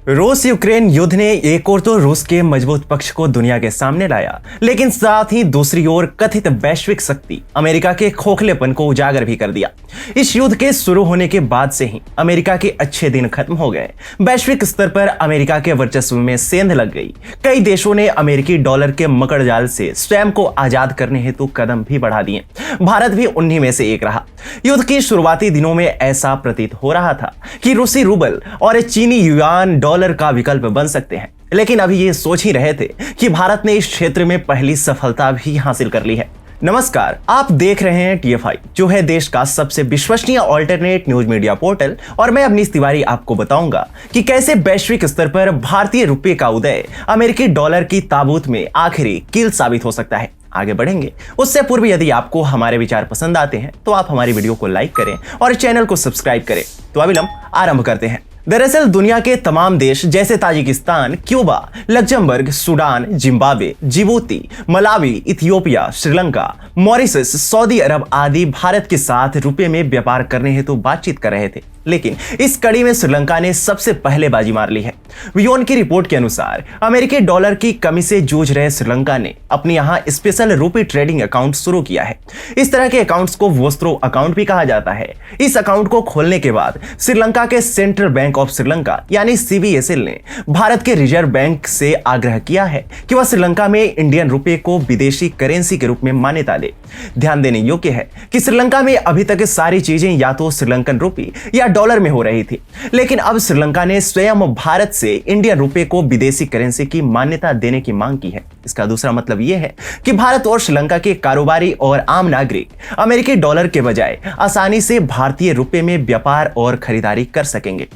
रूस यूक्रेन युद्ध ने एक ओर तो रूस के मजबूत पक्ष को दुनिया के सामने लाया, लेकिन साथ ही दूसरी ओर कथित वैश्विक शक्ति अमेरिका के खोखलेपन को उजागर भी कर दिया। इस युद्ध के शुरू होने के बाद से ही अमेरिका के अच्छे दिन खत्म हो गए। वैश्विक स्तर पर अमेरिका के वर्चस्व में सेंध लग गई। कई देशों ने अमेरिकी डॉलर के मकड़जाल से स्वयं को आजाद करने हेतु कदम भी बढ़ा दिए। भारत भी उन्हीं में से एक रहा। युद्ध के शुरुआती दिनों में ऐसा प्रतीत हो रहा था कि रूसी रूबल और चीनी युआन डॉलर का विकल्प बन सकते हैं, लेकिन अभी ये सोच ही रहे थे कि भारत ने इस क्षेत्र में पहली सफलता भी हासिल कर ली है। नमस्कार, आप देख रहे हैं TFI, जो है देश का सबसे विश्वसनीय ऑल्टरनेट न्यूज मीडिया पोर्टल, और मैं अवनीश तिवारी आपको बताऊंगा कि कैसे वैश्विक स्तर पर भारतीय रुपये का उदय अमेरिकी डॉलर की ताबूत में आखिरी कील साबित हो सकता है। आगे बढ़ेंगे उससे पूर्व यदि आपको हमारे विचार पसंद आते हैं तो आप हमारी वीडियो को लाइक करें और चैनल को सब्सक्राइब करें। तो अविलंब आरंभ करते हैं। दरअसल दुनिया के तमाम देश जैसे Tajikistan, Cuba, Luxembourg, Sudan, Zimbabwe, Djibouti, Malawi, Ethiopia, Sri Lanka, Mauritius, Saudi Arab आदि भारत के साथ रुपये में व्यापार करने हेतु बातचीत कर रहे थे, लेकिन इस कड़ी में श्रीलंका ने सबसे पहले बाजी मार ली है। वियोन की रिपोर्ट के अनुसार अमेरिकी डॉलर की कमी से जूझ रहे श्रीलंका ने अपने यहाँ स्पेशल रुपी ट्रेडिंग अकाउंट शुरू किया है। इस तरह के अकाउंट्स को वोस्त्रो अकाउंट भी कहा जाता है। इस अकाउंट को खोलने के बाद श्रीलंका के सेंट्रल बैंक ऑफ श्रीलंका यानी CBSL ने भारत के रिजर्व बैंक से आग्रह किया है कि वह श्रीलंका में इंडियन रुपये को विदेशी करेंसी के रूप में मान्यता दे। ध्यान देने योग्य है कि श्रीलंका में अभी तक सारी चीजें या तो श्रीलंकन रुपये या डॉलर में हो रही थी, लेकिन अब श्रीलंका ने स्वयं भारत से इंडियन रुपये को विदेशी करेंसी की मान्यता देने की मांग की है। इसका दूसरा मतलब यह है कि भारत और श्रीलंका के कारोबारी और आम नागरिक अमेरिकी डॉलर के बजाय आसानी से भारतीय रुपये में व्यापार और खरीदारी कर सकेंगे।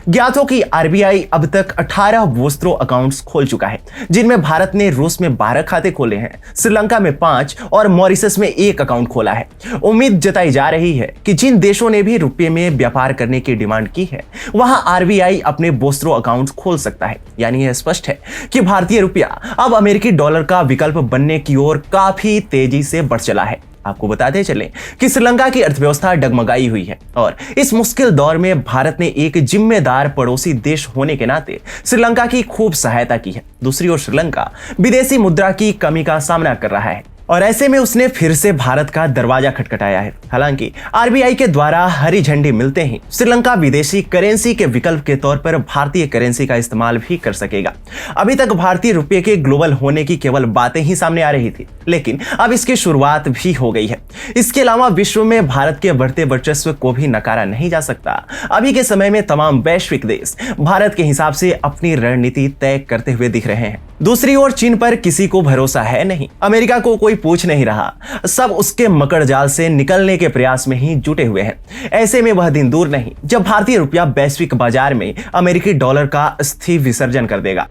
ज्ञात हो कि RBI अब तक 18 वोस्त्रो अकाउंट्स खोल चुका है, जिनमें भारत ने रूस में 12 खाते खोले हैं, श्रीलंका में 5 और मॉरिशस में 1 अकाउंट खोला है। उम्मीद जताई जा रही है कि जिन देशों ने भी रुपये में व्यापार करने की डिमांड की है, वहां RBI अपने वोस्त्रो अकाउंट्स खोल सकता है। यानी यह स्पष्ट है कि भारतीय रुपया अब अमेरिकी डॉलर का विकल्प बनने की ओर काफी तेजी से बढ़ चला है। आपको बताते चलें कि श्रीलंका की अर्थव्यवस्था डगमगाई हुई है और इस मुश्किल दौर में भारत ने एक जिम्मेदार पड़ोसी देश होने के नाते श्रीलंका की खूब सहायता की है। दूसरी ओर श्रीलंका विदेशी मुद्रा की कमी का सामना कर रहा है और ऐसे में उसने फिर से भारत का दरवाजा खटखटाया है। हालांकि RBI के द्वारा हरी झंडी मिलते ही श्रीलंका विदेशी करेंसी के विकल्प के तौर पर भारतीय करेंसी का इस्तेमाल भी कर सकेगा। अभी तक भारतीय रुपये के ग्लोबल होने की केवल बातें ही सामने आ रही थी, लेकिन अब इसकी शुरुआत भी हो गई है। इसके अलावा विश्व में भारत के बढ़ते वर्चस्व को भी नकारा नहीं जा सकता। अभी के समय में तमाम वैश्विक देश भारत के हिसाब से अपनी रणनीति तय करते हुए दिख रहे हैं। दूसरी ओर चीन पर किसी को भरोसा है नहीं। अमेरिका को कोई पूछ नहीं रहा, सब उसके मकड़जाल से निकलने के प्रयास में ही जुटे हुए हैं। ऐसे में वह दिन दूर नहीं जब भारतीय रुपया वैश्विक बाजार में अमेरिकी डॉलर का अस्थि विसर्जन कर देगा।